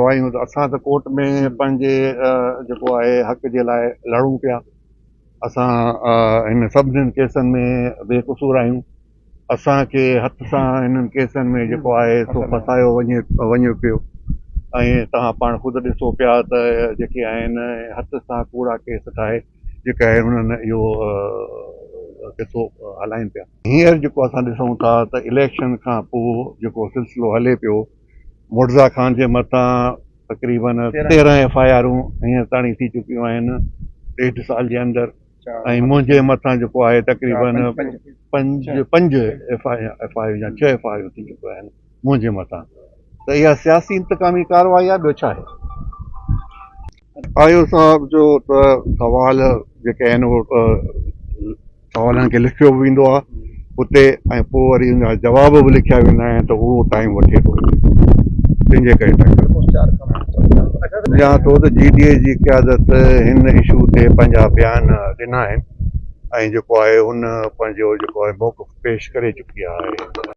आहियूं त असां त कोर्ट में पंहिंजे जेको आहे हक़ जे लाइ लड़ूं पिया। असां हिन सभिनीनि केसनि में बेक़सूर आहियूं। असांखे हथ सां हिननि केसनि में जेको आहे सो फसायो वञे पियो। ऐं तव्हां पाण ख़ुदि ॾिसो पिया त जेके आहिनि हथ सां कूड़ा केस ठाहे जेका आहे हुननि इहो किसो हलाइनि पिया। हींअर जेको असां ॾिसूं था त इलेक्शन खां पोइ जेको सिलसिलो हले पियो, मुर्ज़ा ख़ान जे मथां तक़रीबन 13 FIR हींअर ताणी थी चुकियूं आहिनि 1.5 साल जे अंदरि। ऐं मुंहिंजे मथां जेको आहे तक़रीबन 5 FIR या 6 FIR थी चुकियूं आहिनि मुंहिंजे मथां। त इहा सियासी इंतकामी कार्रवाई आहे, ॿियो छा आहे। आयो साहब जो त सवाल जेके आहिनि उहो सवालनि खे लिखियो बि वेंदो आहे उते, ऐं पोइ वरी उनजा जवाब बि लिखिया वेंदा आहिनि, त उहो टाइम वठे थो। तंहिंजे करे ॼाण थो त GDA जी क़यादत हिन इशू ते पंहिंजा बयान ॾिना आहिनि ऐं जेको आहे हुन पंहिंजो जेको आहे मौक़िफ़ पेश करे चुकी आहे।